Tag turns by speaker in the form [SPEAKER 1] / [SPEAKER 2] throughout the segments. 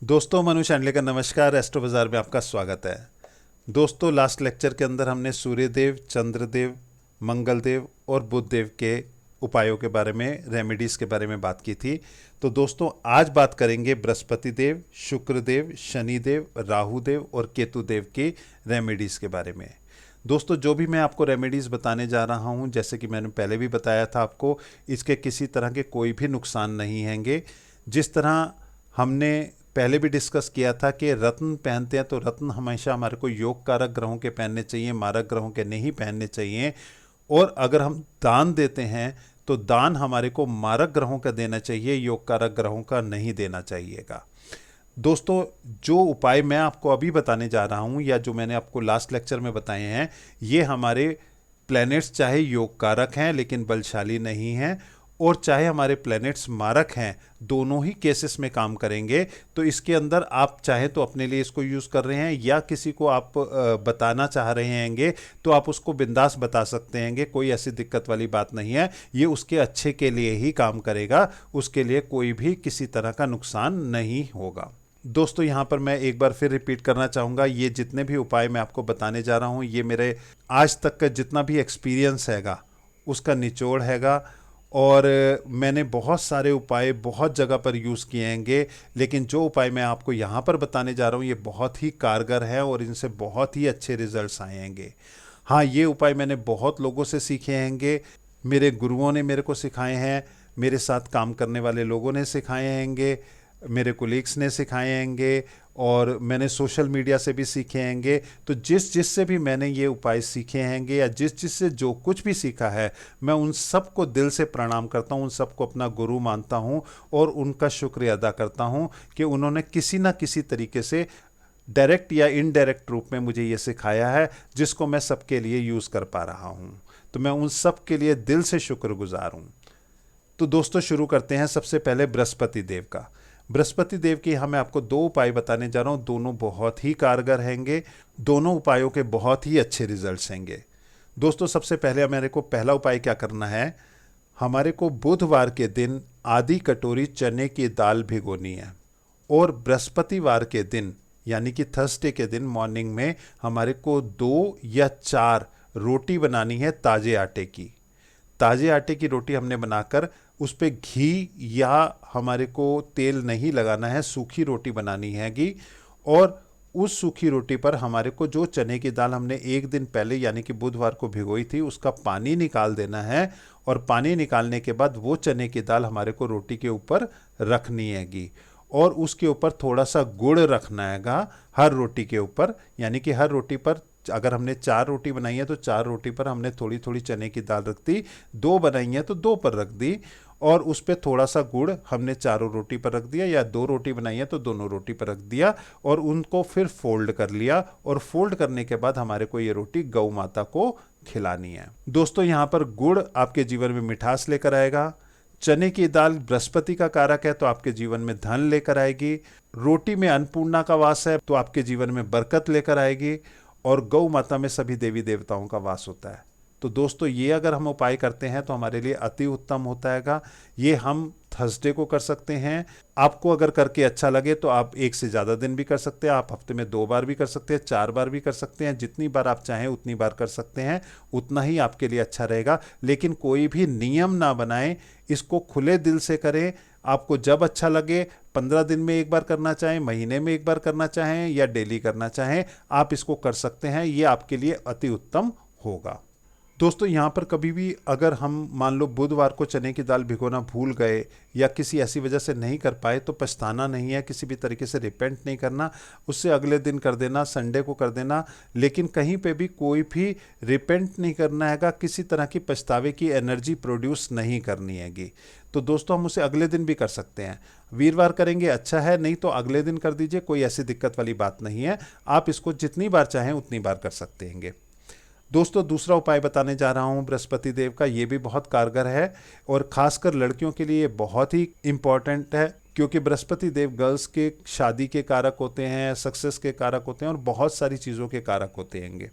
[SPEAKER 1] दोस्तों, मनु शांडले का नमस्कार। एस्ट्रो बाजार में आपका स्वागत है। दोस्तों, लास्ट लेक्चर के अंदर हमने सूर्यदेव, चंद्रदेव, मंगलदेव और बुधदेव के उपायों के बारे में, रेमेडीज के बारे में बात की थी। तो दोस्तों, आज बात करेंगे बृहस्पति देव, शुक्रदेव, शनिदेव, राहुदेव और केतुदेव की रेमेडीज के बारे में। दोस्तों, जो भी मैं आपको रेमेडीज़ बताने जा रहा हूं, जैसे कि मैंने पहले भी बताया था आपको, इसके किसी तरह के कोई भी नुकसान नहीं हैंगे। जिस तरह हमने पहले भी डिस्कस किया था कि रत्न पहनते हैं तो रत्न हमेशा हमारे को योग कारक ग्रहों के पहनने चाहिए, मारक ग्रहों के नहीं पहनने चाहिए। और अगर हम दान देते हैं तो दान हमारे को मारक ग्रहों का देना चाहिए, योग कारक ग्रहों का नहीं देना चाहिएगा। दोस्तों, जो उपाय मैं आपको अभी बताने जा रहा हूं या जो मैंने आपको लास्ट लेक्चर में बताए हैं, ये हमारे प्लैनेट्स चाहे योग कारक हैं लेकिन बलशाली नहीं हैं, और चाहे हमारे प्लैनेट्स मारक हैं, दोनों ही केसेस में काम करेंगे। तो इसके अंदर आप चाहे तो अपने लिए इसको यूज़ कर रहे हैं या किसी को आप बताना चाह रहे हैंगे तो आप उसको बिंदास बता सकते हैंगे, कोई ऐसी दिक्कत वाली बात नहीं है। ये उसके अच्छे के लिए ही काम करेगा, उसके लिए कोई भी किसी तरह का नुकसान नहीं होगा। दोस्तों, यहाँ पर मैं एक बार फिर रिपीट करना चाहूँगा, ये जितने भी उपाय मैं आपको बताने जा रहा हूँ, ये मेरे आज तक का जितना भी एक्सपीरियंस हैगा उसका निचोड़ हैगा। और मैंने बहुत सारे उपाय बहुत जगह पर यूज़ किए हैंगे, लेकिन जो उपाय मैं आपको यहाँ पर बताने जा रहा हूँ ये बहुत ही कारगर है और इनसे बहुत ही अच्छे रिजल्ट्स आए हैंगे। हाँ, ये उपाय मैंने बहुत लोगों से सीखे हैंगे, मेरे गुरुओं ने मेरे को सिखाए हैं, मेरे साथ काम करने वाले लोगों ने सिखाए हैंगे, मेरे कोलीग्स ने सिखाए हैंगे, और मैंने सोशल मीडिया से भी सीखे हैंगे। तो जिस से भी मैंने ये उपाय सीखे हैंगे या जिस से जो कुछ भी सीखा है, मैं उन सबको दिल से प्रणाम करता हूँ, उन सबको अपना गुरु मानता हूँ और उनका शुक्रिया अदा करता हूँ कि उन्होंने किसी ना किसी तरीके से डायरेक्ट या इनडायरेक्ट रूप में मुझे ये सिखाया है, जिसको मैं सबके लिए यूज़ कर पा रहा हूँ। तो मैं उन सब के लिए दिल से शुक्रगुजार हूँ। तो दोस्तों, शुरू करते हैं सबसे पहले बृहस्पति देव का। बृहस्पति देव की मैं आपको दो उपाय बताने जा रहा हूँ, दोनों बहुत ही कारगर हैंगे, दोनों उपायों के बहुत ही अच्छे रिजल्ट्स हैंगे। दोस्तों, सबसे पहले हमारे को पहला उपाय क्या करना है, हमारे को बुधवार के दिन आधी कटोरी चने की दाल भिगोनी है, और बृहस्पतिवार के दिन यानी कि थर्सडे के दिन मॉर्निंग में हमारे को 2 या 4 रोटी बनानी है ताजे आटे की। ताजे आटे की रोटी हमने बनाकर उस पर घी या हमारे को तेल नहीं लगाना है, सूखी रोटी बनानी हैगी। और उस सूखी रोटी पर हमारे को जो चने की दाल हमने एक दिन पहले यानी कि बुधवार को भिगोई थी उसका पानी निकाल देना है, और पानी निकालने के बाद वो चने की दाल हमारे को रोटी के ऊपर रखनी हैगी, और उसके ऊपर थोड़ा सा गुड़ रखना हैगा हर रोटी के ऊपर। यानी कि हर रोटी पर, अगर हमने 4 रोटी बनाई है तो 4 रोटी पर हमने थोड़ी थोड़ी चने की दाल रख दी, 2 बनाई है तो 2 पर रख दी, और उस पर थोड़ा सा गुड़ हमने चारों रोटी पर रख दिया, या 2 रोटी बनाई है तो दोनों रोटी पर रख दिया, और उनको फिर फोल्ड कर लिया। और फोल्ड करने के बाद हमारे को ये रोटी गौ माता को खिलानी है। दोस्तों, यहाँ पर गुड़ आपके जीवन में मिठास लेकर आएगा, चने की दाल बृहस्पति का कारक है तो आपके जीवन में धन लेकर आएगी, रोटी में अन्नपूर्णा का वास है तो आपके जीवन में बरकत लेकर आएगी, और गौ माता में सभी देवी देवताओं का वास होता है। तो दोस्तों, ये अगर हम उपाय करते हैं तो हमारे लिए अति उत्तम होता हैगा। ये हम थर्सडे को कर सकते हैं। आपको अगर करके अच्छा लगे तो आप एक से ज़्यादा दिन भी कर सकते हैं, आप हफ्ते में 2 बार भी कर सकते हैं, 4 बार भी कर सकते हैं, जितनी बार आप चाहें उतनी बार कर सकते हैं, उतना ही आपके लिए अच्छा रहेगा। लेकिन कोई भी नियम ना बनाएं, इसको खुले दिल से करें। आपको जब अच्छा लगे, 15 दिन में एक बार करना चाहें, महीने में एक बार करना चाहें या डेली करना चाहें, आप इसको कर सकते हैं। ये आपके लिए अति उत्तम होगा। दोस्तों, यहाँ पर कभी भी अगर हम मान लो बुधवार को चने की दाल भिगोना भूल गए या किसी ऐसी वजह से नहीं कर पाए तो पछताना नहीं है, किसी भी तरीके से रिपेंट नहीं करना, उससे अगले दिन कर देना, संडे को कर देना। लेकिन कहीं पे भी कोई भी रिपेंट नहीं करना हैगा, किसी तरह की पछतावे की एनर्जी प्रोड्यूस नहीं करनी हैगी। तो दोस्तों, हम उसे अगले दिन भी कर सकते हैं। वीरवार करेंगे अच्छा है, नहीं तो अगले दिन कर दीजिए, कोई ऐसी दिक्कत वाली बात नहीं है। आप इसको जितनी बार चाहें उतनी बार कर सकते हैं। दोस्तों, दूसरा उपाय बताने जा रहा हूं बृहस्पति देव का, ये भी बहुत कारगर है और खासकर लड़कियों के लिए बहुत ही इंपॉर्टेंट है, क्योंकि बृहस्पति देव गर्ल्स के शादी के कारक होते हैं, सक्सेस के कारक होते हैं और बहुत सारी चीज़ों के कारक होते हैं।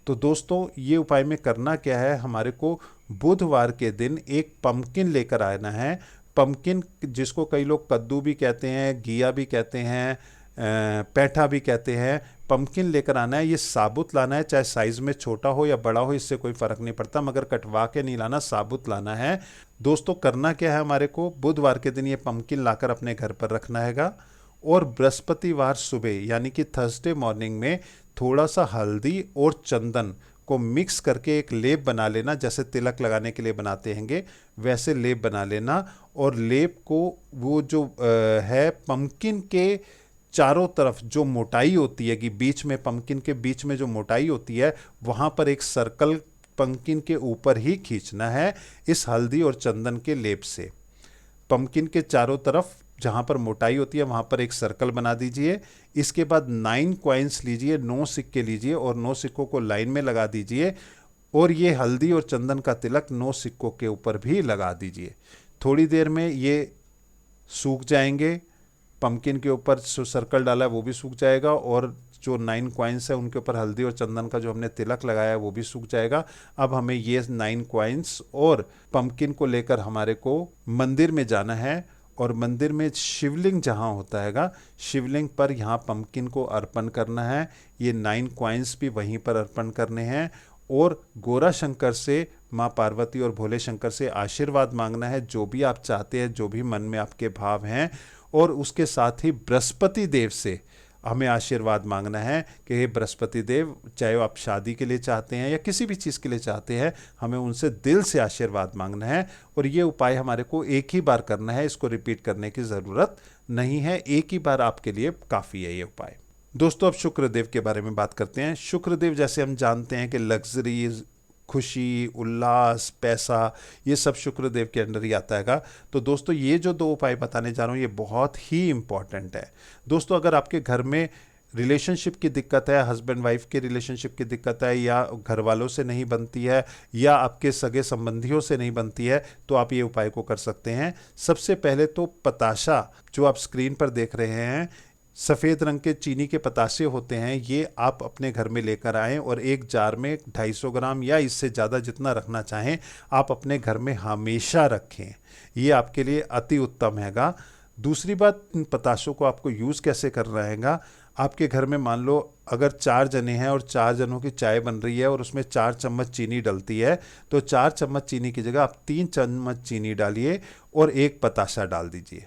[SPEAKER 1] तो दोस्तों, ये उपाय में करना क्या है, हमारे को बुधवार के दिन एक पंपकिन लेकर आना है। पम्पकिन, जिसको कई लोग कद्दू भी कहते हैं, घिया भी कहते हैं, पैठा भी कहते हैं, पम्पकिन लेकर आना है। ये साबुत लाना है, चाहे साइज़ में छोटा हो या बड़ा हो, इससे कोई फ़र्क नहीं पड़ता, मगर कटवा के नहीं लाना, साबुत लाना है। दोस्तों करना क्या है, हमारे को बुधवार के दिन ये पम्पकिन लाकर अपने घर पर रखना हैगा, और बृहस्पतिवार सुबह यानी कि थर्सडे मॉर्निंग में थोड़ा सा हल्दी और चंदन को मिक्स करके एक लेप बना लेना, जैसे तिलक लगाने के लिए बनाते हैंगे वैसे लेप बना लेना। और लेप को वो जो है पम्पकिन के चारों तरफ जो मोटाई होती है कि बीच में, पम्पकिन के बीच में जो मोटाई होती है, वहाँ पर एक सर्कल पम्पकिन के ऊपर ही खींचना है इस हल्दी और चंदन के लेप से। पम्पकिन के चारों तरफ जहाँ पर मोटाई होती है वहाँ पर एक सर्कल बना दीजिए। इसके बाद 9 कॉइन्स लीजिए, 9 सिक्के लीजिए और 9 सिक्कों को लाइन में लगा दीजिए, और ये हल्दी और चंदन का तिलक 9 सिक्कों के ऊपर भी लगा दीजिए। थोड़ी देर में ये सूख जाएंगे, पम्पकिन के ऊपर जो सर्कल डाला है वो भी सूख जाएगा, और जो 9 कॉइन्स है उनके ऊपर हल्दी और चंदन का जो हमने तिलक लगाया है वो भी सूख जाएगा। अब हमें ये 9 कॉइन्स और पम्पकिन को लेकर हमारे को मंदिर में जाना है, और मंदिर में शिवलिंग जहाँ होता हैगा, शिवलिंग पर यहाँ पम्पकिन को अर्पण करना है। ये 9 कॉइन्स भी वहीं पर अर्पण करने हैं, और गोरा शंकर से, माँ पार्वती और भोले शंकर से आशीर्वाद मांगना है, जो भी आप चाहते हैं, जो भी मन में आपके भाव हैं। और उसके साथ ही बृहस्पति देव से हमें आशीर्वाद मांगना है कि हे बृहस्पति देव, चाहे आप शादी के लिए चाहते हैं या किसी भी चीज़ के लिए चाहते हैं, हमें उनसे दिल से आशीर्वाद मांगना है। और ये उपाय हमारे को एक ही बार करना है, इसको रिपीट करने की ज़रूरत नहीं है, एक ही बार आपके लिए काफ़ी है ये उपाय। दोस्तों अब शुक्रदेव के बारे में बात करते हैं। शुक्रदेव जैसे हम जानते हैं कि लग्जरी, खुशी, उल्लास, पैसा, ये सब शुक्रदेव के अंडर ही आता हैगा। तो दोस्तों ये जो 2 उपाय बताने जा रहा हूँ ये बहुत ही इम्पॉर्टेंट है। दोस्तों अगर आपके घर में रिलेशनशिप की दिक्कत है, हस्बैंड वाइफ के रिलेशनशिप की दिक्कत है, या घर वालों से नहीं बनती है, या आपके सगे संबंधियों से नहीं बनती है, तो आप ये उपाय को कर सकते हैं। सबसे पहले तो पताशा, जो आप स्क्रीन पर देख रहे हैं, सफ़ेद रंग के चीनी के पतासे होते हैं, ये आप अपने घर में लेकर आएँ, और एक जार में 250 ग्राम या इससे ज़्यादा जितना रखना चाहें आप अपने घर में हमेशा रखें। ये आपके लिए अति उत्तम हैगा। दूसरी बात, इन पताशों को आपको यूज़ कैसे करना हैगा। आपके घर में मान लो अगर 4 जने हैं और 4 जनों की चाय बन रही है और उसमें 4 चम्मच चीनी डलती है, तो 4 चम्मच चीनी की जगह आप 3 चम्मच चीनी डालिए और 1 पताशा डाल दीजिए।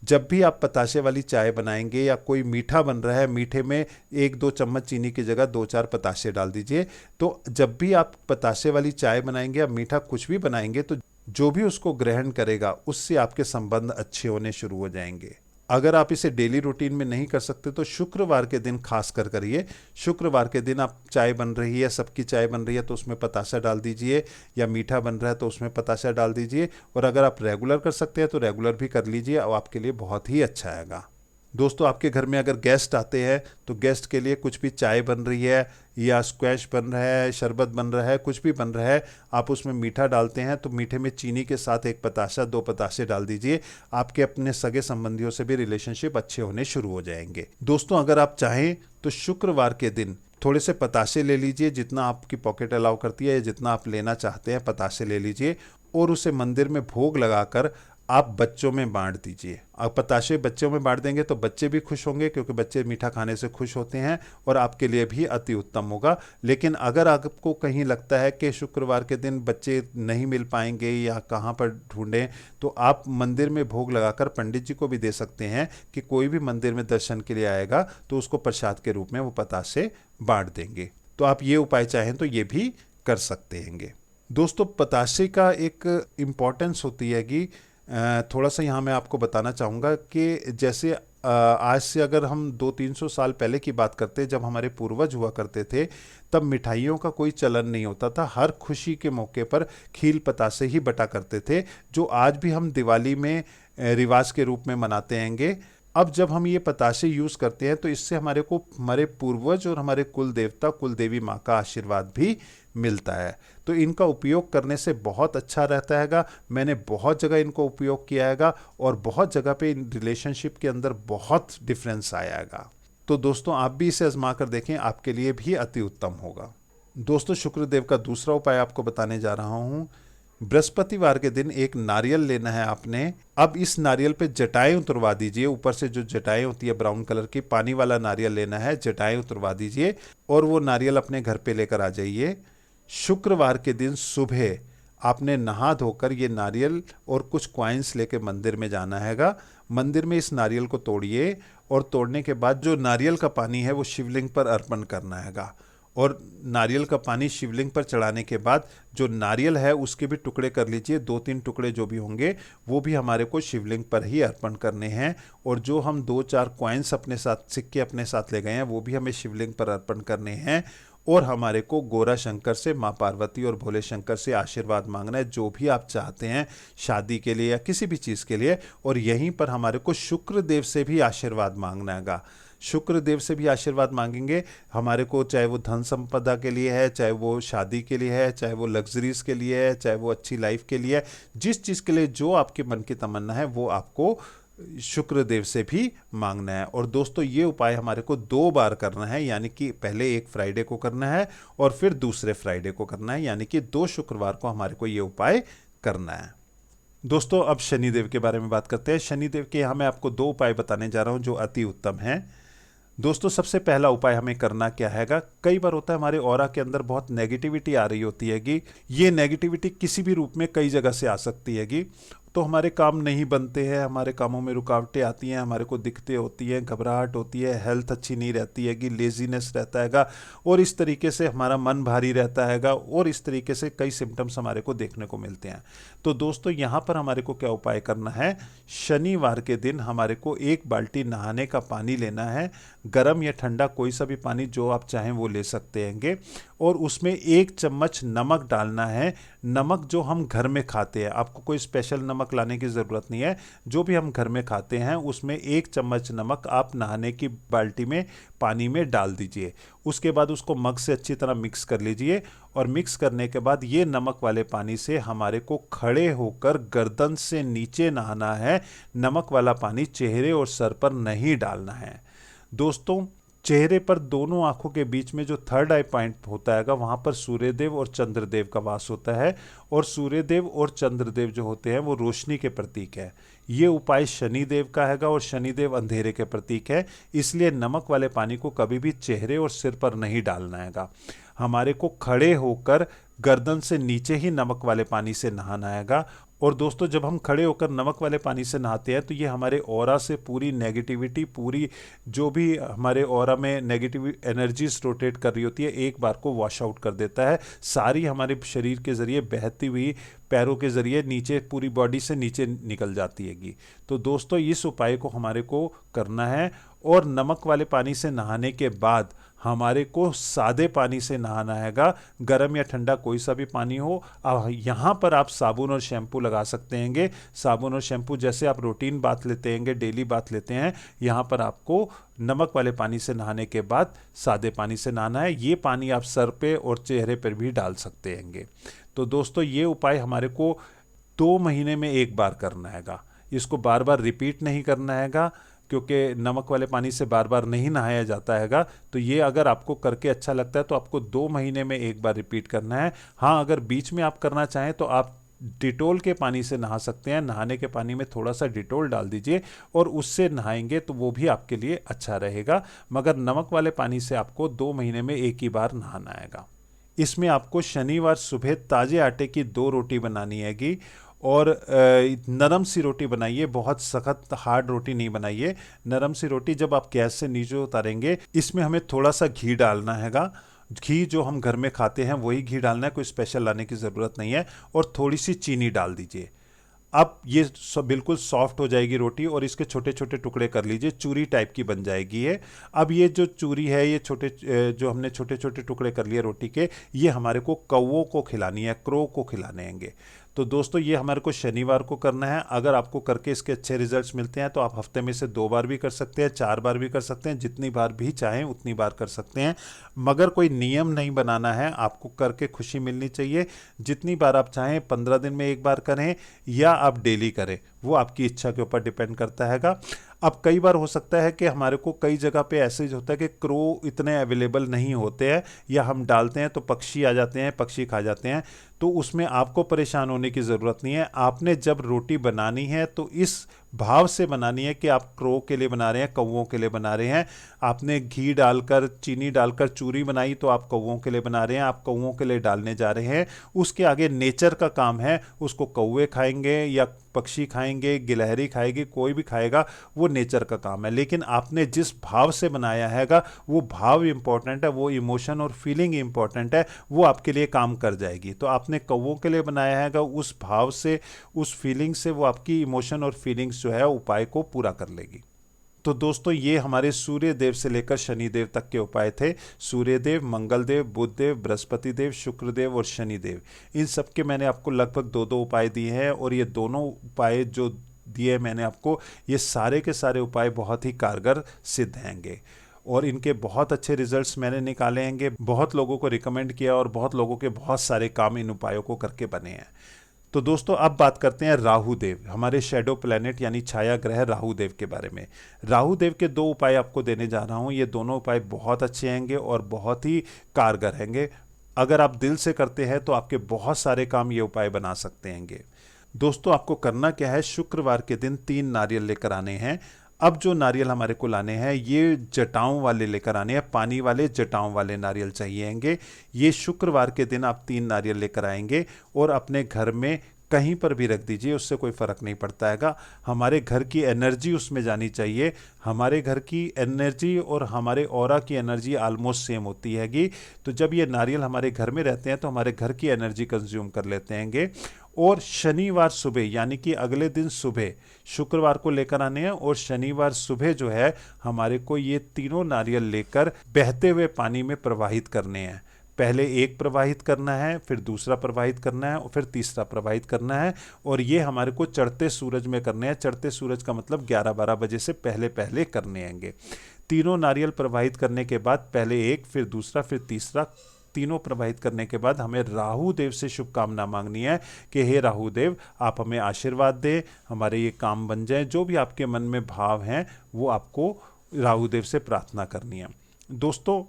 [SPEAKER 1] जब भी आप पताशे वाली चाय बनाएंगे या कोई मीठा बन रहा है, मीठे में 1-2 चम्मच चीनी की जगह 2-4 पताशे डाल दीजिए। तो जब भी आप पताशे वाली चाय बनाएंगे या मीठा कुछ भी बनाएंगे, तो जो भी उसको ग्रहण करेगा उससे आपके संबंध अच्छे होने शुरू हो जाएंगे। अगर आप इसे डेली रूटीन में नहीं कर सकते तो शुक्रवार के दिन खास कर करिए। शुक्रवार के दिन आप चाय बन रही है, सबकी चाय बन रही है, तो उसमें पताशा डाल दीजिए, या मीठा बन रहा है तो उसमें पताशा डाल दीजिए। और अगर आप रेगुलर कर सकते हैं तो रेगुलर भी कर लीजिए, और आपके लिए बहुत ही अच्छा आएगा। दोस्तों आपके घर में अगर गेस्ट आते हैं तो गेस्ट के लिए कुछ भी चाय बन रही है या स्क्वैश बन रहा है, शरबत बन रहा है, कुछ भी बन रहा है, आप उसमें मीठा डालते हैं तो मीठे में चीनी के साथ 1 पताशा, 2 पताशे डाल दीजिए। आपके अपने सगे संबंधियों से भी रिलेशनशिप अच्छे होने शुरू हो जाएंगे। दोस्तों अगर आप चाहें तो शुक्रवार के दिन थोड़े से पताशे ले लीजिए, जितना आपकी पॉकेट अलाउ करती है या जितना आप लेना चाहते हैं पताशे ले लीजिए, और उसे मंदिर में भोग लगाकर आप बच्चों में बांट दीजिए। आप पताशे बच्चों में बांट देंगे तो बच्चे भी खुश होंगे, क्योंकि बच्चे मीठा खाने से खुश होते हैं, और आपके लिए भी अति उत्तम होगा। लेकिन अगर आपको कहीं लगता है कि शुक्रवार के दिन बच्चे नहीं मिल पाएंगे या कहाँ पर ढूंढें, तो आप मंदिर में भोग लगाकर पंडित जी को भी दे सकते हैं कि कोई भी मंदिर में दर्शन के लिए आएगा तो उसको प्रसाद के रूप में वो पताशे बांट देंगे। तो आप ये उपाय चाहें तो ये भी कर सकते हैंगे। दोस्तों पताशे का एक इम्पॉर्टेंस होती है कि थोड़ा सा यहाँ मैं आपको बताना चाहूँगा कि जैसे आज से अगर हम 200-300 साल पहले की बात करते, जब हमारे पूर्वज हुआ करते थे, तब मिठाइयों का कोई चलन नहीं होता था। हर खुशी के मौके पर खील पतासे ही बटा करते थे, जो आज भी हम दिवाली में रिवाज के रूप में मनाते हैंगे। अब जब हम ये पताशे यूज़ करते हैं तो इससे हमारे को हमारे पूर्वज और हमारे कुल देवता, कुल देवी माँ का आशीर्वाद भी मिलता है। तो इनका उपयोग करने से बहुत अच्छा रहता हैगा। मैंने बहुत जगह इनको उपयोग किया हैगा और बहुत जगह पे इन रिलेशनशिप के अंदर बहुत डिफरेंस आया हैगा। तो दोस्तों आप भी इसे आजमा कर देखें, आपके लिए भी अति उत्तम होगा। दोस्तों शुक्रदेव का दूसरा उपाय आपको बताने जा रहा हूँ। बृहस्पतिवार के दिन एक नारियल लेना है आपने। अब इस नारियल पे जटाएं उतरवा दीजिए, ऊपर से जो जटाएं होती है ब्राउन कलर की, पानी वाला नारियल लेना है, जटाएं उतरवा दीजिए और वो नारियल अपने घर पे लेकर आ जाइए। शुक्रवार के दिन सुबह आपने नहा धोकर ये नारियल और कुछ कॉइन्स लेके मंदिर में जाना हैगा। मंदिर में इस नारियल को तोड़िए और तोड़ने के बाद जो नारियल का पानी है वो शिवलिंग पर अर्पण करना हैगा। और नारियल का पानी शिवलिंग पर चढ़ाने के बाद जो नारियल है उसके भी टुकड़े कर लीजिए, 2-3 टुकड़े जो भी होंगे वो भी हमारे को शिवलिंग पर ही अर्पण करने हैं। और जो हम 2-4 कॉइन्स अपने साथ, सिक्के अपने साथ ले गए हैं, वो भी हमें शिवलिंग पर अर्पण करने हैं। और हमारे को गोरा शंकर से, माँ पार्वती और भोले शंकर से आशीर्वाद मांगना है, जो भी आप चाहते हैं शादी के लिए या किसी भी चीज़ के लिए। और यहीं पर हमारे को शुक्रदेव से भी आशीर्वाद मांगना हैगा। शुक्रदेव से भी आशीर्वाद मांगेंगे हमारे को, चाहे वो धन संपदा के लिए है, चाहे वो शादी के लिए है, चाहे वो लग्जरीज के लिए है, चाहे वो अच्छी लाइफ के लिए है, जिस चीज़ के लिए जो आपके मन की तमन्ना है वो आपको शुक्रदेव से भी मांगना है। और दोस्तों ये उपाय हमारे को 2 बार करना है, यानी कि पहले एक फ्राइडे को करना है और फिर दूसरे फ्राइडे को करना है, यानी कि 2 शुक्रवार को हमारे को ये उपाय करना है। दोस्तों अब शनिदेव के बारे में बात करते हैं। शनिदेव के यहाँ मैं आपको 2 उपाय बताने जा रहा हूँ जो अति उत्तम हैं। दोस्तों सबसे पहला उपाय हमें करना क्या हैगा, कई बार होता है हमारे ऑरा के अंदर बहुत नेगेटिविटी आ रही होती हैगी। ये नेगेटिविटी किसी भी रूप में कई जगह से आ सकती हैगी। तो हमारे काम नहीं बनते हैं, हमारे कामों में रुकावटें आती हैं, हमारे को दिक्कतें होती हैं, घबराहट होती है, हेल्थ अच्छी नहीं रहती हैगी, लेजीनेस रहता हैगा और इस तरीके से हमारा मन भारी रहता हैगा और इस तरीके से कई सिम्टम्स हमारे को देखने को मिलते हैं। तो दोस्तों यहाँ पर हमारे को क्या उपाय करना है, शनिवार के दिन हमारे को 1 बाल्टी नहाने का पानी लेना है, गर्म या ठंडा कोई सा भी पानी जो आप चाहें वो ले सकते हैंगे। और उसमें 1 चम्मच नमक डालना है। नमक जो हम घर में खाते हैं, आपको कोई स्पेशल नमक लाने की ज़रूरत नहीं है, जो भी हम घर में खाते हैं उसमें 1 चम्मच नमक आप नहाने की बाल्टी में पानी में डाल दीजिए। उसके बाद उसको मग से अच्छी तरह मिक्स कर लीजिए और मिक्स करने के बाद ये नमक वाले पानी से हमारे को खड़े होकर गर्दन से नीचे नहाना है। नमक वाला पानी चेहरे और सर पर नहीं डालना है। दोस्तों चेहरे पर दोनों आंखों के बीच में जो 3rd आई पॉइंट होता है वहां पर सूर्यदेव और चंद्रदेव का वास होता है और सूर्यदेव और चंद्रदेव जो होते हैं वो रोशनी के प्रतीक है। ये उपाय शनिदेव का हैगा और शनिदेव अंधेरे के प्रतीक है, इसलिए नमक वाले पानी को कभी भी चेहरे और सिर पर नहीं डालना हैगा। हमारे को खड़े होकर गर्दन से नीचे ही नमक वाले पानी से नहाना हैगा। और दोस्तों जब हम खड़े होकर नमक वाले पानी से नहाते हैं तो ये हमारे ऑरा से पूरी नेगेटिविटी, पूरी जो भी हमारे ऑरा में नेगेटिव एनर्जीज रोटेट कर रही होती है, एक बार को वॉश आउट कर देता है। सारी हमारे शरीर के ज़रिए बहती हुई पैरों के ज़रिए नीचे पूरी बॉडी से नीचे निकल जाती हैगी। तो दोस्तों इस उपाय को हमारे को करना है। और नमक वाले पानी से नहाने के बाद हमारे को सादे पानी से नहाना हैगा, गर्म या ठंडा कोई सा भी पानी हो। अब यहाँ पर आप साबुन और शैम्पू लगा सकते हैंगे। साबुन और शैम्पू जैसे आप रूटीन बात लेते हैंगे, डेली बात लेते हैं, यहाँ पर आपको नमक वाले पानी से नहाने के बाद सादे पानी से नहाना है। ये पानी आप सर पे और चेहरे पर भी डाल सकते हैंगे। तो दोस्तों ये उपाय हमारे को 2 महीने में 1 बार करना हैगा। इसको बार बार रिपीट नहीं करना हैगा, क्योंकि नमक वाले पानी से बार बार नहीं नहाया जाता हैगा। तो ये अगर आपको करके अच्छा लगता है तो आपको 2 महीने में 1 बार रिपीट करना है। हाँ, अगर बीच में आप करना चाहें तो आप डिटोल के पानी से नहा सकते हैं। नहाने के पानी में थोड़ा सा डिटोल डाल दीजिए और उससे नहाएंगे तो वो भी आपके लिए अच्छा रहेगा। मगर नमक वाले पानी से आपको 2 महीने में 1 ही बार नहाना हैगा। इसमें आपको शनिवार सुबह ताजे आटे की 2 रोटी बनानी हैगी और नरम सी रोटी बनाइए, बहुत सख्त हार्ड रोटी नहीं बनाइए। नरम सी रोटी जब आप गैस से नीचे उतारेंगे, इसमें हमें थोड़ा सा घी डालना हैगा। घी जो हम घर में खाते हैं वही घी डालना है, कोई स्पेशल लाने की ज़रूरत नहीं है। और थोड़ी सी चीनी डाल दीजिए। अब ये बिल्कुल सॉफ्ट हो जाएगी रोटी और इसके छोटे छोटे टुकड़े कर लीजिए, चूरी टाइप की बन जाएगी ये। अब ये जो चूरी है, ये जो हमने छोटे छोटे टुकड़े कर लिए रोटी के, ये हमारे को कौवों को खिलानी है, क्रो को खिलाने हैंगे। तो दोस्तों ये हमारे को शनिवार को करना है। अगर आपको करके इसके अच्छे रिजल्ट्स मिलते हैं तो आप हफ्ते में से 2 बार भी कर सकते हैं, 4 बार भी कर सकते हैं, जितनी बार भी चाहें उतनी बार कर सकते हैं। मगर कोई नियम नहीं बनाना है, आपको करके खुशी मिलनी चाहिए। जितनी बार आप चाहें, 15 दिन में 1 बार करें या आप डेली करें, वो आपकी इच्छा के ऊपर डिपेंड करता हैगा। अब कई बार हो सकता है कि हमारे को कई जगह पे ऐसे ही होता है कि क्रो इतने अवेलेबल नहीं होते हैं, या हम डालते हैं तो पक्षी आ जाते हैं, पक्षी खा जाते हैं। तो उसमें आपको परेशान होने की ज़रूरत नहीं है। आपने जब रोटी बनानी है तो इस भाव से बनानी है कि आप क्रो के लिए बना रहे हैं, कौवों के लिए बना रहे हैं। आपने घी डालकर, चीनी डालकर चूरी बनाई तो आप कौवों के लिए बना रहे हैं, आप कौवों के लिए डालने जा रहे हैं। उसके आगे नेचर का काम है, उसको कौवे खाएंगे या पक्षी खाएंगे, गिलहरी खाएगी, कोई भी खाएगा, वो नेचर का काम है। लेकिन आपने जिस भाव से बनाया हैगा वो भाव इंपॉर्टेंट है, वो इमोशन और फीलिंग इंपॉर्टेंट है, वो आपके लिए काम कर जाएगी। तो आपने कौवों के लिए बनाया हैगा, उस भाव से, उस फीलिंग से वो आपकी इमोशन और फीलिंग्स जो है उपाय को पूरा कर लेगी। तो दोस्तों, ये हमारे सूर्य देव से लेकर शनि देव तक के उपाय थे। सूर्य देव, मंगल देव, बुध देव, बृहस्पति देव, शुक्र देव और शनि देव, इन सब के मैंने आपको लगभग दो दो उपाय दिए हैं। और ये दोनों उपाय जो दिए मैंने आपको, ये सारे के सारे उपाय बहुत ही कारगर सिद्ध हैंगे और इनके बहुत अच्छे रिजल्ट्स मैंने निकाले हैंगे। बहुत लोगों को रिकमेंड किया और बहुत लोगों के बहुत सारे काम इन उपायों को करके बने हैं। तो दोस्तों, अब बात करते हैं राहु देव, हमारे शेडो प्लैनेट यानी छाया ग्रह राहु देव के बारे में। राहु देव के दो उपाय आपको देने जा रहा हूं। ये दोनों उपाय बहुत अच्छे हैंगे और बहुत ही कारगर हैंगे। अगर आप दिल से करते हैं तो आपके बहुत सारे काम ये उपाय बना सकते हैंगे। दोस्तों, आपको करना क्या है, शुक्रवार के दिन 3 नारियल लेकर आने हैं। अब जो नारियल हमारे को लाने हैं ये जटाओं वाले लेकर आने हैं, पानी वाले जटाओं वाले नारियल चाहिएंगे। ये शुक्रवार के दिन आप 3 नारियल लेकर आएंगे और अपने घर में कहीं पर भी रख दीजिए, उससे कोई फ़र्क नहीं पड़ता हैगा। हमारे घर की एनर्जी उसमें जानी चाहिए। हमारे घर की एनर्जी और हमारे ऑरा की एनर्जी ऑलमोस्ट सेम होती हैगी। तो जब ये नारियल हमारे घर में रहते हैं तो हमारे घर की एनर्जी कंज्यूम कर लेते हैंगे। और शनिवार सुबह यानी कि अगले दिन सुबह, शुक्रवार को लेकर आने हैं और शनिवार सुबह जो है हमारे को ये तीनों नारियल लेकर बहते हुए पानी में प्रवाहित करने हैं। पहले एक प्रवाहित करना है, फिर दूसरा प्रवाहित करना है और फिर तीसरा प्रवाहित करना है। और ये हमारे को चढ़ते सूरज में करने हैं। चढ़ते सूरज का मतलब 11-12 बजे से पहले पहले करने हैंगे। तीनों नारियल प्रवाहित करने के बाद पहले एक, फिर दूसरा, फिर तीसरा, तीनों प्रवाहित करने के बाद हमें राहु देव से शुभकामना मांगनी है कि हे राहु देव, आप हमें आशीर्वाद दें, हमारे ये काम बन जाए। जो भी आपके मन में भाव हैं वो आपको राहु देव से प्रार्थना करनी है। दोस्तों,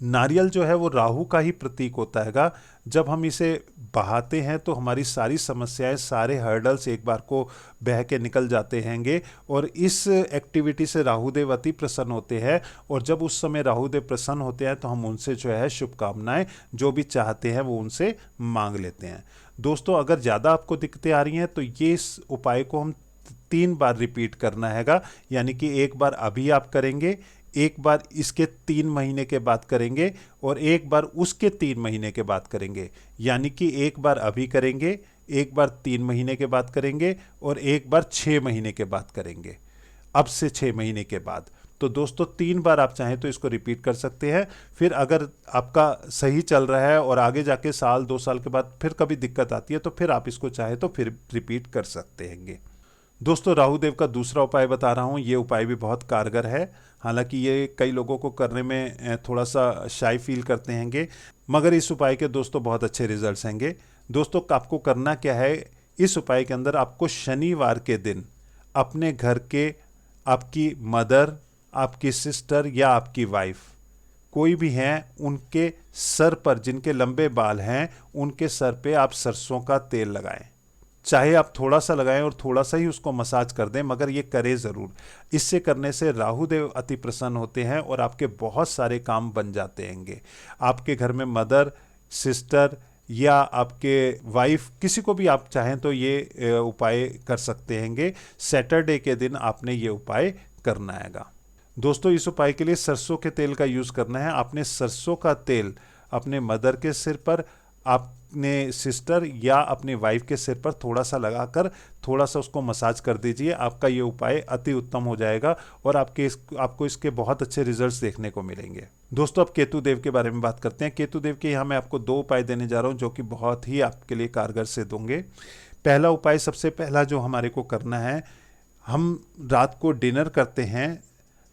[SPEAKER 1] नारियल जो है वो राहु का ही प्रतीक होता हैगा। जब हम इसे बहाते हैं तो हमारी सारी समस्याएं, सारे हर्डल्स एक बार को बह के निकल जाते हैंगे और इस एक्टिविटी से राहु देव अति प्रसन्न होते हैं। और जब उस समय राहु देव प्रसन्न होते हैं तो हम उनसे जो है शुभकामनाएं जो भी चाहते हैं वो उनसे मांग लेते हैं। दोस्तों, अगर ज़्यादा आपको दिक्कतें आ रही हैं तो ये इस उपाय को हम 3 बार रिपीट करना हैगा। यानी कि एक बार अभी आप करेंगे, एक बार इसके 3 महीने के बाद करेंगे और एक बार उसके 3 महीने के बाद करेंगे। यानी कि एक बार अभी करेंगे, एक बार 3 महीने के बाद करेंगे और एक बार 6 महीने के बाद करेंगे, अब से 6 महीने के बाद। तो दोस्तों, 3 बार आप चाहें तो इसको रिपीट कर सकते हैं। फिर अगर आपका सही चल रहा है और आगे जाके साल 2 साल के बाद फिर कभी दिक्कत आती है तो फिर आप इसको चाहे तो फिर रिपीट कर सकते हैंगे। दोस्तों, राहु देव का दूसरा उपाय बता रहा हूँ। ये उपाय भी बहुत कारगर है। हालांकि ये कई लोगों को करने में थोड़ा सा शाई फील करते हैंगे, मगर इस उपाय के दोस्तों बहुत अच्छे रिजल्ट्स हैंगे। दोस्तों, आपको करना क्या है, इस उपाय के अंदर आपको शनिवार के दिन अपने घर के, आपकी मदर, आपकी सिस्टर या आपकी वाइफ, कोई भी हैं, उनके सर पर, जिनके लंबे बाल हैं, उनके सर पे आप सरसों का तेल लगाएं। चाहे आप थोड़ा सा लगाएं और थोड़ा सा ही उसको मसाज कर दें, मगर ये करें ज़रूर। इससे करने से राहु देव अति प्रसन्न होते हैं और आपके बहुत सारे काम बन जाते हैंगे। आपके घर में मदर, सिस्टर या आपके वाइफ, किसी को भी आप चाहें तो ये उपाय कर सकते हैंगे। सैटरडे के दिन आपने ये उपाय करना हैगा। दोस्तों, इस उपाय के लिए सरसों के तेल का यूज़ करना है। आपने सरसों का तेल अपने मदर के सिर पर, अपने सिस्टर या अपनी वाइफ के सिर पर थोड़ा सा लगाकर थोड़ा सा उसको मसाज कर दीजिए। आपका ये उपाय अति उत्तम हो जाएगा और आपको इसके बहुत अच्छे रिजल्ट्स देखने को मिलेंगे। दोस्तों, अब केतु देव के बारे में बात करते हैं। केतु देव के यहाँ मैं आपको 2 उपाय देने जा रहा हूँ जो कि बहुत ही आपके लिए कारगर सिद्ध होंगे। पहला उपाय, सबसे पहला जो हमारे को करना है, हम रात को डिनर करते हैं।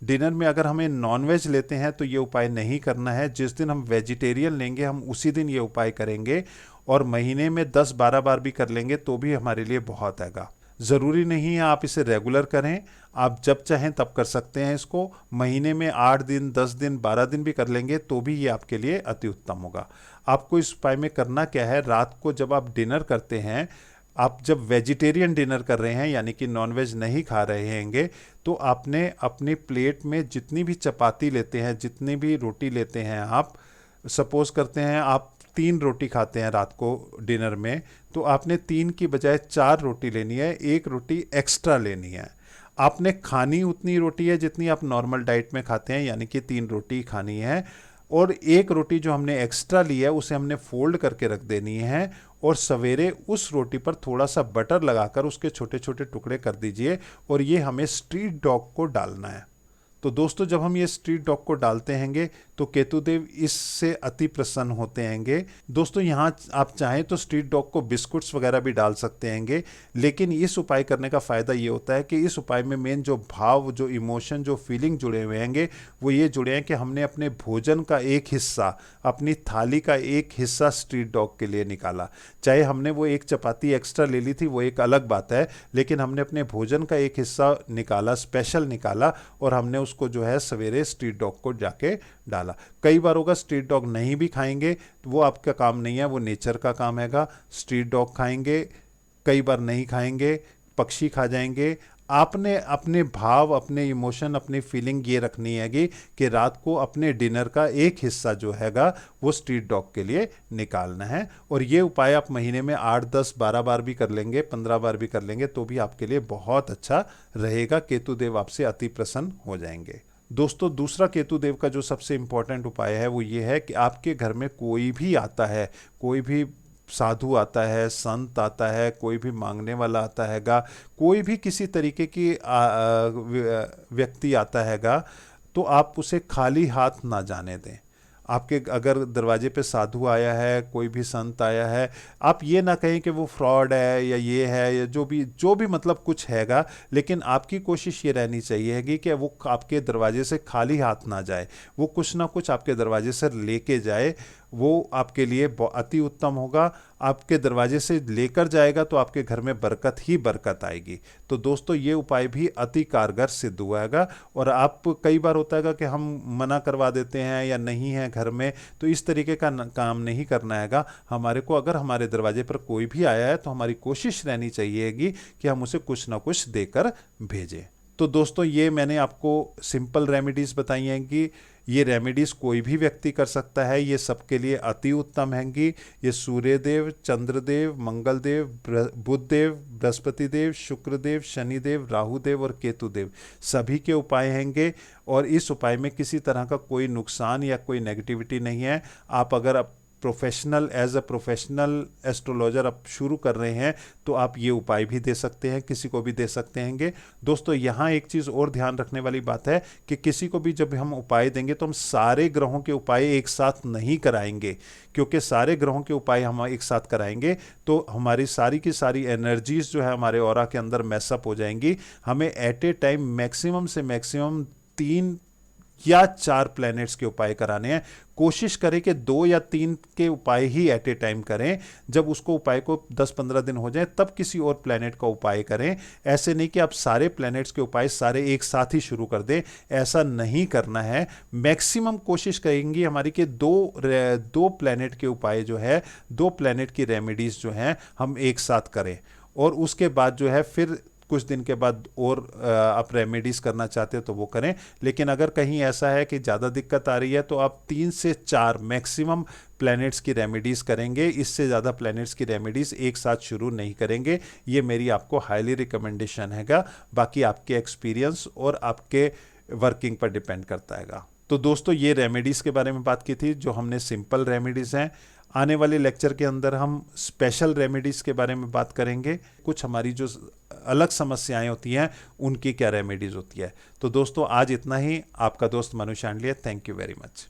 [SPEAKER 1] डिनर में अगर हमें नॉनवेज लेते हैं तो ये उपाय नहीं करना है। जिस दिन हम वेजिटेरियन लेंगे हम उसी दिन ये उपाय करेंगे और महीने में 10-12 बार भी कर लेंगे तो भी हमारे लिए बहुत हैगा। ज़रूरी नहीं है आप इसे रेगुलर करें, आप जब चाहें तब कर सकते हैं इसको। महीने में 8 दिन, 10 दिन, 12 दिन भी कर लेंगे तो भी ये आपके लिए अति उत्तम होगा। आपको इस उपाय में करना क्या है, रात को जब आप डिनर करते हैं, आप जब वेजिटेरियन डिनर कर रहे हैं यानी कि नॉनवेज नहीं खा रहे हैंगे, तो आपने अपनी प्लेट में जितनी भी चपाती लेते हैं, जितनी भी रोटी लेते हैं, आप सपोज करते हैं आप 3 रोटी खाते हैं रात को डिनर में, तो आपने 3 की बजाय 4 रोटी लेनी है, 1 रोटी एक्स्ट्रा लेनी है। आपने खानी उतनी रोटी है जितनी आप नॉर्मल डाइट में खाते हैं, यानी कि 3 रोटी खानी है, और 1 रोटी जो हमने एक्स्ट्रा ली है उसे हमने फोल्ड करके रख देनी है, और सवेरे उस रोटी पर थोड़ा सा बटर लगाकर उसके छोटे छोटे टुकड़े कर दीजिए, और ये हमें स्ट्रीट डॉग को डालना है। तो दोस्तों जब हम ये स्ट्रीट डॉग को डालते हैंगे तो केतुदेव इससे अति प्रसन्न होते हैंगे। दोस्तों यहाँ आप चाहें तो स्ट्रीट डॉग को बिस्कुट्स वगैरह भी डाल सकते हैंगे, लेकिन इस उपाय करने का फ़ायदा ये होता है कि इस उपाय में मेन जो भाव, जो इमोशन, जो फीलिंग जुड़े हुए हैंगे वो ये जुड़े हैं कि हमने अपने भोजन का एक हिस्सा, अपनी थाली का एक हिस्सा स्ट्रीट डॉग के लिए निकाला। चाहे हमने वो 1 चपाती एक्स्ट्रा ले ली थी, वो एक अलग बात है, लेकिन हमने अपने भोजन का एक हिस्सा निकाला, स्पेशल निकाला, और हमने उसको जो है सवेरे स्ट्रीट डॉग को जाके डाला। कई बार होगा स्ट्रीट डॉग नहीं भी खाएंगे, तो वो आपका काम नहीं है, वो नेचर का काम हैगा। स्ट्रीट डॉग खाएंगे, कई बार नहीं खाएंगे, पक्षी खा जाएंगे। आपने अपने भाव, अपने इमोशन, अपनी फीलिंग ये रखनी हैगी कि रात को अपने डिनर का एक हिस्सा जो हैगा वो स्ट्रीट डॉग के लिए निकालना है। और ये उपाय आप महीने में 8, 10, 12 बार भी कर लेंगे, 15 बार भी कर लेंगे तो भी आपके लिए बहुत अच्छा रहेगा। केतुदेव आपसे अति प्रसन्न हो जाएंगे। दोस्तों दूसरा केतुदेव का जो सबसे इंपॉर्टेंट उपाय है वो ये है कि आपके घर में कोई भी आता है, कोई भी साधु आता है, संत आता है, कोई भी मांगने वाला आता हैगा, कोई भी किसी तरीके की व्यक्ति आता हैगा, तो आप उसे खाली हाथ ना जाने दें। आपके अगर दरवाजे पे साधु आया है, कोई भी संत आया है, आप ये ना कहें कि वो फ्रॉड है या ये है या जो भी मतलब कुछ हैगा, लेकिन आपकी कोशिश ये रहनी चाहिए है कि वो आपके दरवाजे से खाली हाथ ना जाए, वो कुछ ना कुछ आपके दरवाजे से लेके जाए। वो आपके लिए अति उत्तम होगा। आपके दरवाजे से लेकर जाएगा तो आपके घर में बरकत ही बरकत आएगी। तो दोस्तों ये उपाय भी अति कारगर सिद्ध हुआ हैगा। और आप कई बार होता है कि हम मना करवा देते हैं या नहीं है घर में, तो इस तरीके का काम नहीं करना हैगा। हमारे को अगर हमारे दरवाजे पर कोई भी आया है तो हमारी कोशिश रहनी चाहिएगी कि हम उसे कुछ ना कुछ देकर भेजें। तो दोस्तों ये मैंने आपको सिंपल रेमेडीज़ बताई हैं कि ये रेमेडीज़ कोई भी व्यक्ति कर सकता है, ये सबके लिए अति उत्तम हैंगी। ये सूर्यदेव, चंद्रदेव, मंगलदेव, बुधदेव, बृहस्पतिदेव, शुक्रदेव, शनिदेव, राहुदेव और केतुदेव सभी के उपाय हैंगे। और इस उपाय में किसी तरह का कोई नुकसान या कोई नेगेटिविटी नहीं है। आप अगर एज अ प्रोफेशनल एस्ट्रोलॉजर आप शुरू कर रहे हैं तो आप ये उपाय भी दे सकते हैं, किसी को भी दे सकते हैंगे। दोस्तों यहाँ एक चीज़ और ध्यान रखने वाली बात है कि किसी को भी जब हम उपाय देंगे तो हम सारे ग्रहों के उपाय एक साथ नहीं कराएंगे, क्योंकि सारे ग्रहों के उपाय हम एक साथ कराएंगे तो हमारी सारी की सारी एनर्जीज जो है हमारे ऑरा के अंदर मैसअप हो जाएंगी। हमें एट ए टाइम मैक्सिमम से मैक्सिमम 3 या 4 प्लैनेट्स के उपाय कराने हैं। कोशिश करें कि 2 या 3 के उपाय ही एट ए टाइम करें। जब उसको उपाय को 10-15 दिन हो जाए तब किसी और प्लैनेट का उपाय करें। ऐसे नहीं कि आप सारे प्लैनेट्स के उपाय सारे एक साथ ही शुरू कर दें, ऐसा नहीं करना है। मैक्सिमम कोशिश करेंगी हमारी कि 2 प्लैनेट के उपाय जो है, 2 प्लैनेट की रेमेडीज जो हैं हम एक साथ करें। और उसके बाद जो है फिर कुछ दिन के बाद और आप रेमेडीज करना चाहते हो तो वो करें। लेकिन अगर कहीं ऐसा है कि ज़्यादा दिक्कत आ रही है तो आप 3 से 4 मैक्सिमम प्लैनेट्स की रेमेडीज़ करेंगे। इससे ज़्यादा प्लैनेट्स की रेमेडीज़ एक साथ शुरू नहीं करेंगे। ये मेरी आपको हाईली रिकमेंडेशन हैगा। बाकी आपके एक्सपीरियंस और आपके वर्किंग पर डिपेंड करता हैगा। तो दोस्तों ये रेमेडीज़ के बारे में बात की थी जो हमने सिंपल रेमेडीज़ हैं। आने वाले लेक्चर के अंदर हम स्पेशल रेमेडीज़ के बारे में बात करेंगे। कुछ हमारी जो अलग समस्याएं होती हैं उनकी क्या रेमेडीज़ होती है। तो दोस्तों आज इतना ही। आपका दोस्त Manu Shandilya. Thank you very much.